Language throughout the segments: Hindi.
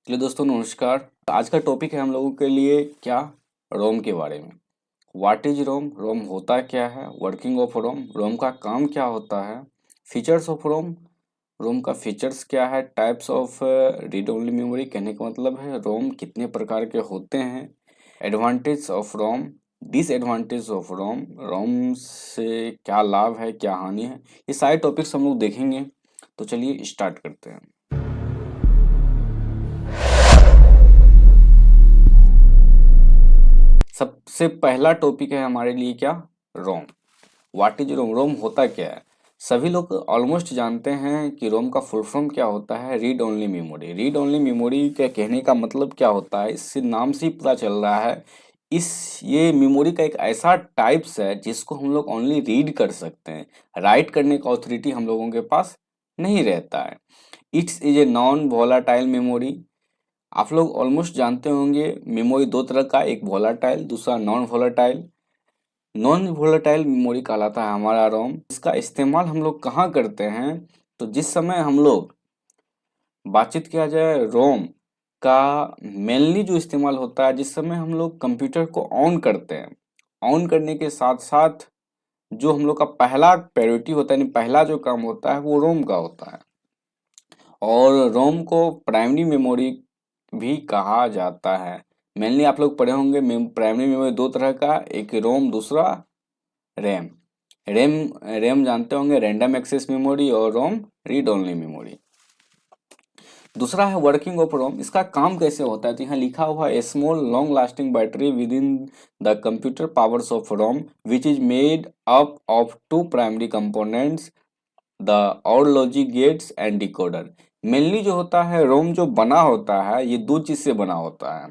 चलिए दोस्तों नमस्कार। आज का टॉपिक है हम लोगों के लिए क्या, रोम के बारे में। व्हाट इज रोम, रोम होता क्या है, वर्किंग ऑफ रोम, रोम का काम क्या होता है, फीचर्स ऑफ रोम, रोम का फीचर्स क्या है, types of read only memory, कहने का मतलब है रोम कितने प्रकार के होते हैं, advantage of ROM, disadvantage of ROM, ROM से क्या लाभ है क्या हानि है, ये सारे टॉपिक्स हम लोग देखेंगे। तो चलिए स्टार्ट करते हैं। सबसे पहला टॉपिक है हमारे लिए क्या, रोम। व्हाट इज रोम, रोम होता क्या है। सभी लोग ऑलमोस्ट जानते हैं कि रोम का फुल फॉर्म क्या होता है, read only memory. Read only memory के कहने का मतलब क्या होता है, इससे नाम से ही पता चल रहा है। ये मेमोरी का एक ऐसा टाइप्स है जिसको हम लोग ओनली रीड कर सकते हैं, राइट करने का ऑथोरिटी हम लोगों के पास नहीं रहता है। It's is a non volatile memory. आप लोग ऑलमोस्ट जानते होंगे मेमोरी दो तरह का, एक वोलाटाइल दूसरा non volatile. Non volatile memory कहलाता है हमारा रोम। इसका इस्तेमाल हम लोग कहाँ करते हैं, तो जिस समय हम लोग बातचीत किया जाए रोम का, मेनली जो इस्तेमाल होता है जिस समय हम लोग कंप्यूटर को ऑन करते हैं। ऑन करने के साथ साथ जो हम लोग का पहला प्रायोरिटी होता है, यानी पहला जो काम होता है वो रोम का होता है। और रोम को प्राइमरी मेमोरी भी कहा जाता है। मेनली आप लोग पढ़े होंगे प्राइमरी मेमोरी दो तरह का, एक रोम दूसरा रैम। रैम रैम जानते होंगे, रैंडम एक्सेस मेमोरी, और रोम रीड ओनली मेमोरी। दूसरा है वर्किंग ऑफ रोम। इसका काम कैसे होता है, तो यहाँ लिखा हुआ है small long lasting battery with in the computer powers of ROM which is made up of two primary components, the और logic gates and decoder. Mainly जो होता है रोम जो बना होता है ये दो चीज से बना होता है।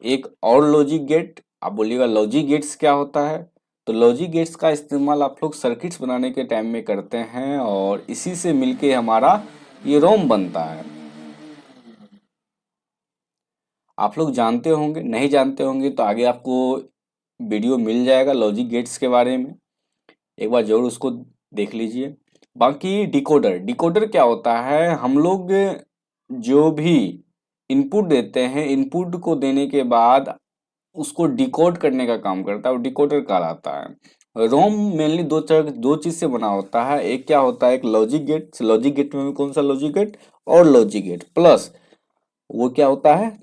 एक और लॉजिक गेट। आप बोलिएगा लॉजिक गेट्स क्या होता है, तो लॉजिक गेट्स का इस्तेमाल आप लोग सर्किट्स बनाने के टाइम में करते हैं और इसी से मिलके हमारा ये रोम बनता है। आप लोग जानते होंगे, नहीं जानते होंगे तो आगे आपको वीडियो मिल जाएगा लॉजिक गेट्स के बारे में, एक बार जरूर उसको देख लीजिए। बाकी डिकोडर, डिकोडर क्या होता है, हम लोग जो भी इनपुट देते हैं, इनपुट को देने के बाद उसको डिकोड करने का काम करता है, वो डिकोडर कहलाता है। रोम मेनली दो चीज से बना होता है। एक क्या होता है, एक लॉजिक गेट। लॉजिक गेट में कौन सा लॉजिक गेट, और लॉजिक गेट प्लस वो क्या होता है,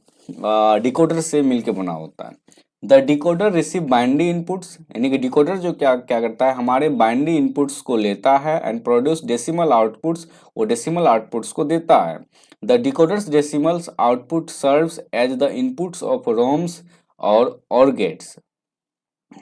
डिकोडर से मिलके बना होता है। The decoder receive binary inputs, यानी कि डिकोडर जो क्या क्या करता है, हमारे बाइनरी इनपुट्स को लेता है एंड प्रोड्यूस डेसिमल आउटपुट्स, वो डेसिमल आउटपुट्स को देता है। The decoders decimals output serves as the inputs of ROMs और गेट्स।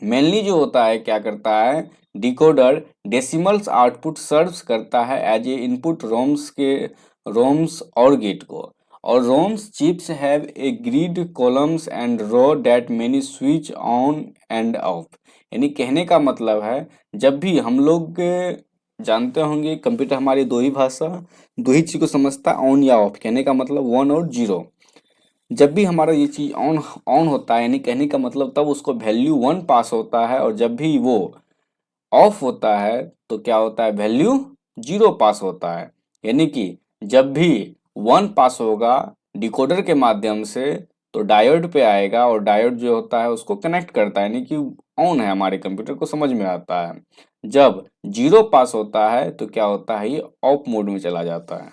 मेनली जो होता है क्या करता है, डिकोडर डेसिमल्स आउटपुट सर्व्स करता है एज ए इनपुट रोम्स और गेट को। और ROMs chips have a grid columns and row that many switch on and off. यानी कहने का मतलब है, जब भी हम लोग जानते होंगे कंप्यूटर हमारी दो ही भाषा, दो ही चीज को समझता है, ऑन या ऑफ। कहने का मतलब वन और जीरो। जब भी हमारा ये चीज ऑन ऑन होता है, यानी कहने का मतलब तब उसको वैल्यू वन पास होता है, और जब भी वो ऑफ होता है तो क्या होता है, वैल्यू जीरो पास होता है। यानी कि जब भी वन पास होगा डिकोडर के माध्यम से तो डायोड पे आएगा, और डायोड जो होता है उसको कनेक्ट करता है, यानी कि ऑन है, हमारे कंप्यूटर को समझ में आता है। जब जीरो पास होता है तो क्या होता है, ये ऑफ मोड में चला जाता है।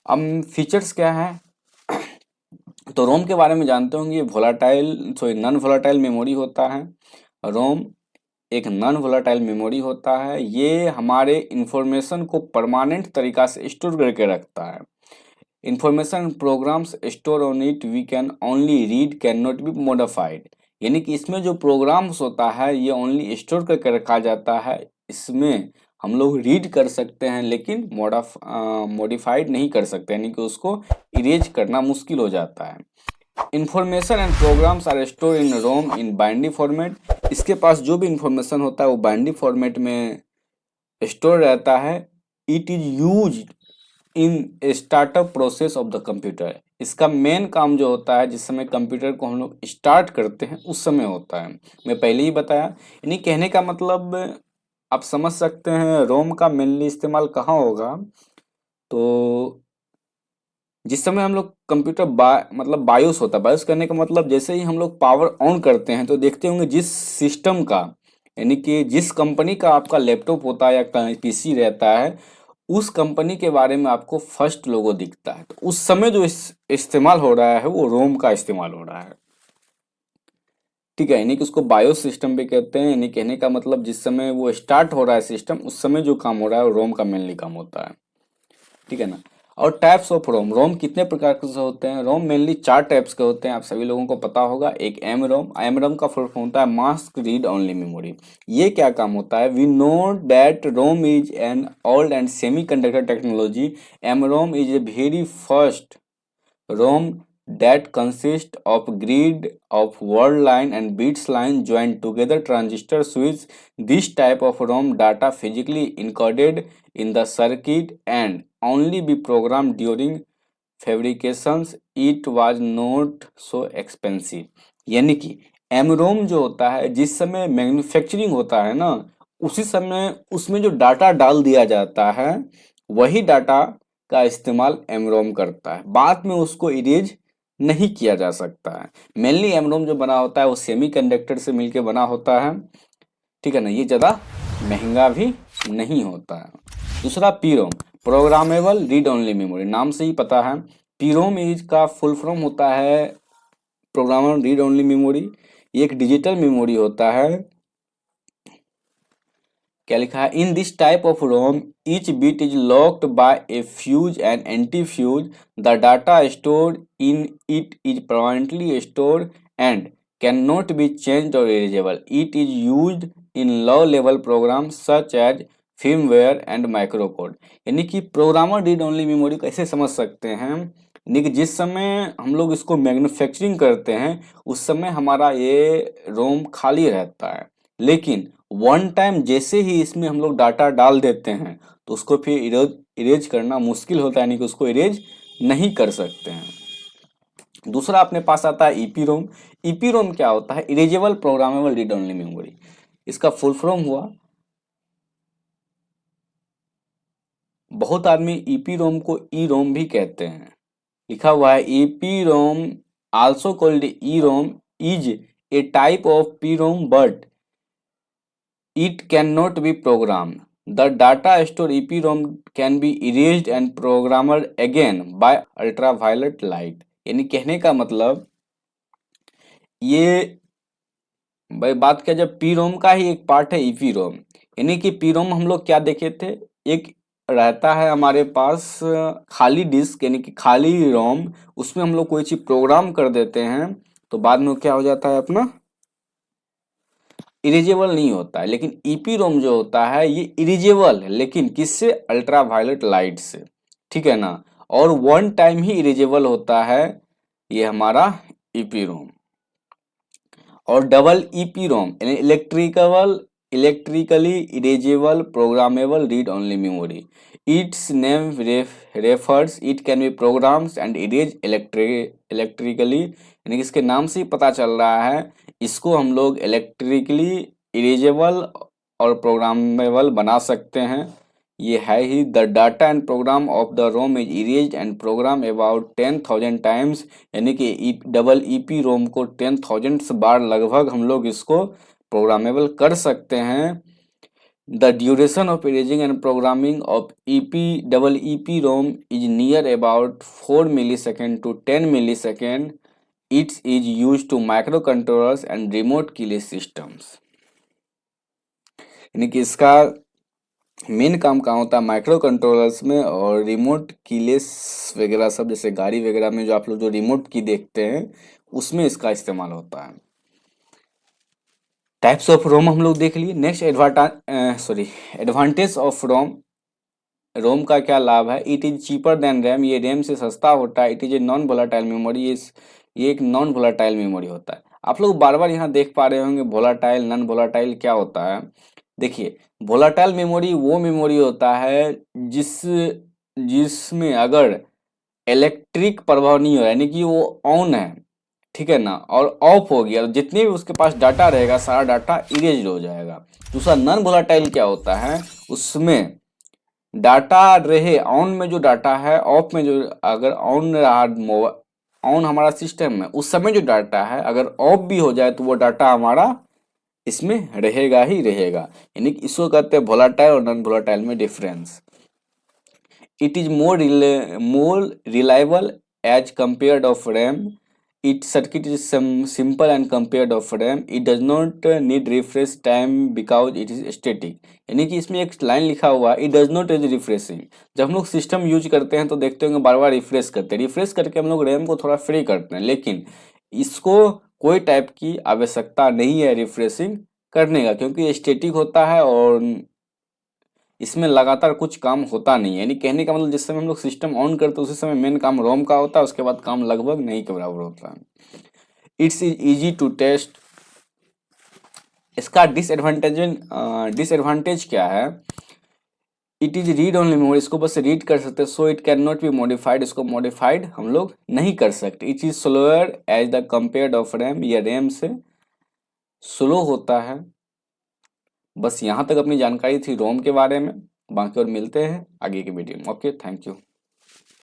अब फीचर्स क्या है, तो रोम के बारे में जानते होंगे, ये volatile sorry non volatile memory होता है। रोम एक नॉन वोलाटाइल मेमोरी होता है, ये हमारे इंफॉर्मेशन को परमानेंट तरीका से स्टोर करके रखता है। Information programs store on it we can only read, can not be modified. यानी कि इसमें जो प्रोग्राम्स होता है ये ओनली स्टोर करके रखा जाता है, इसमें हम लोग रीड कर सकते हैं लेकिन मॉडिफाइड नहीं कर सकते, यानी कि उसको इरेज करना मुश्किल हो जाता है। Information and programs are store in ROM in binary format. इसके पास जो भी इंफॉर्मेशन होता है वो बाइनरी फॉर्मेट में स्टोर रहता है। It is use in startup process of the computer. इसका मेन काम जो होता है जिस समय कंप्यूटर को हम लोग स्टार्ट करते हैं उस समय होता है। मैं पहले ही बताया, यानी कहने का मतलब आप समझ सकते हैं रोम का मेनली इस्तेमाल कहाँ होगा। तो जिस समय हम लोग कंप्यूटर मतलब बायोस होता है, बायोस करने का मतलब जैसे ही हम लोग पावर ऑन करते हैं तो देखते होंगे जिस सिस्टम का, यानी कि जिस कंपनी का आपका लैपटॉप होता है या पीसी रहता है, उस कंपनी के बारे में आपको फर्स्ट लोगो दिखता है। तो उस समय जो इस्तेमाल हो रहा है वो रोम का इस्तेमाल हो रहा है। ठीक है, यानी कि उसको बायोस सिस्टम भी कहते हैं। यानी कहने का मतलब जिस समय वो स्टार्ट हो रहा है सिस्टम, उस समय जो काम हो रहा है वो रोम का मेनली काम होता है। ठीक है ना। और टाइप्स ऑफ रोम, रोम कितने प्रकार के होते हैं? रोम मेनली 4 टाइप्स के होते हैं, आप सभी लोगों को पता होगा। एक एम रोम, एम रोम का फुल फॉर्म होता है मास्क रीड ओनली मेमोरी। ये क्या काम होता है? We know that ROM is an old and semi conductor technology. M ROM is a very first ROM that consists of grid of word line and bits line joined together transistor switch. This type of ROM data physically encoded in the circuit and only be programmed during fabrications. It was not so expensive. यानी कि एमरोम जो होता है जिस समय मैन्युफैक्चरिंग होता है ना, उसी समय उसमें जो डाटा डाल दिया जाता है वही डाटा का इस्तेमाल एमरोम करता है। बाद में उसको इरेज नहीं किया जा सकता है। मेनली एमरोम जो बना होता है वो सेमीकंडक्टर से मिलके बना होता है। ठीक है ना, ये ज़्यादा महंगा भी नहीं होता है। दूसरा पीरोम, प्रोग्रामेबल रीड ओनली मेमोरी, नाम से ही पता है। पीरोम इज का फुल फॉर्म होता है प्रोग्रामेबल रीड ओनली मेमोरी। ये एक डिजिटल मेमोरी होता है। क्या लिखा है? In this type of ROM each bit is locked by a fuse and anti fuse. The data stored in it is permanently stored and can not be changed or erasable. It is used in low level program such as firmware and microcode. यानी कि प्रोग्रामर रीड ओनली मेमोरी कैसे समझ सकते हैं? यानी कि जिस समय हम लोग इसको मैन्युफैक्चरिंग करते हैं उस समय हमारा ये रोम खाली रहता है, लेकिन वन टाइम जैसे ही इसमें हम लोग डाटा डाल देते हैं तो उसको फिर इरेज करना मुश्किल होता है, यानी कि उसको इरेज नहीं कर सकते हैं। दूसरा अपने पास आता है ईपी रोम। ईपी रोम क्या होता है? Erasable programmable read only memory. इसका फुल फॉर्म हुआ, बहुत आदमी ईपी रोम को ई रोम भी कहते हैं। लिखा हुआ है EP ROM also called E ROM is a type of P ROM but it cannot be programmed. The data stored EPROM can be erased and programmed again by ultraviolet light. यानी कहने का मतलब ये भाई बात किया जब पी रोम का ही एक पार्ट है ईपी रोम। यानी कि पी रोम हम लोग क्या देखे थे, एक रहता है हमारे पास खाली डिस्क, यानी कि खाली रोम, उसमें हम लोग कोई चीज प्रोग्राम कर देते हैं तो बाद में क्या हो जाता है अपना इरेजेबल नहीं होता है। लेकिन ईपी रोम जो होता है ये इरेजेबल है, लेकिन किससे? अल्ट्रावायलेट लाइट से। ठीक है ना। और वन टाइम ही इरेजेबल होता है ये हमारा ईपी रोम। और डबल ईपी रोम यानी electrically erasable programmable read only memory. Its name refers it can be programs and erase electrically. यानी कि इसके नाम से ही पता चल रहा है इसको हम लोग इलेक्ट्रिकली इरेजेबल और प्रोग्रामेबल बना सकते हैं। ये है ही। The data and program of the ROM is erased and program about 10,000 times. यानी कि डबल ईपी रोम को 10,000 बार लगभग हम लोग इसको प्रोग्रामेबल कर सकते हैं। The duration of erasing and programming of EP double EP ROM is near about 4 millisecond to 10 millisecond. Its is use to micro controllers and remote keyless systems. यानी कि इसका मेन काम कहाँ होता है? माइक्रो कंट्रोलर्स में और रिमोट कीलेस वगैरह सब, जैसे गाड़ी वगैरह में जो आप लोग जो रिमोट की देखते हैं उसमें इसका इस्तेमाल होता है। टाइप्स ऑफ रोम हम लोग देख लिए। Next advantage of ROM. ROM का क्या लाभ है? It is cheaper than RAM, ये रैम से सस्ता होता है। It is a non volatile memory, ये एक नॉन वोलाटाइल मेमोरी होता है। आप लोग बार बार यहाँ देख पा रहे होंगे वोलाटाइल नॉन वोलाटाइल क्या होता है। देखिए, वोलाटाइल मेमोरी वो मेमोरी होता है जिसमें अगर इलेक्ट्रिक प्रभाव नहीं हो, यानी कि वो ऑन है, ठीक है ना, और ऑफ हो गया तो जितने भी उसके पास डाटा रहेगा सारा डाटा इरेज हो जाएगा। दूसरा नॉन वोलाटाइल क्या होता है? उसमें डाटा रहे ऑन में जो डाटा है, ऑफ में जो, अगर ऑन रहा ऑन हमारा सिस्टम में उस समय जो डाटा है अगर ऑफ भी हो जाए तो वो डाटा हमारा इसमें रहेगा ही रहेगा। यानी कि इसको कहते हैं वोलाटाइल और नॉन वोलाटाइल में difference. It is more reliable as compared of RAM. Its circuit is simple and compared of RAM. It does not need refresh time because it is static. यानी कि इसमें एक लाइन लिखा हुआ है, it does not need refreshing। जब हम लोग सिस्टम यूज करते हैं तो देखते होंगे बार बार रिफ्रेश करते हैं, रिफ्रेश करके हम लोग रैम को थोड़ा फ्री करते हैं, लेकिन इसको कोई टाइप की आवश्यकता नहीं है रिफ्रेशिंग करने का, क्योंकि ये स्टेटिक होता है और इसमें लगातार कुछ काम होता नहीं है। यानी कहने का मतलब जिस समय हम लोग सिस्टम ऑन करते हैं उसी समय मेन काम रोम का होता है, उसके बाद काम लगभग नहीं के बराबर होता है। It's easy to test. इसका डिसएडवांटेज क्या है? It is read only memory, इसको बस रीड कर सकते हैं, so it can not be modified, इसको मॉडिफाइड हम लोग नहीं कर सकते। It is slower as the compared of RAM, या रैम से स्लो होता है। बस यहाँ तक अपनी जानकारी थी रोम के बारे में, बाकी और मिलते हैं आगे के वीडियो में। Okay, thank you.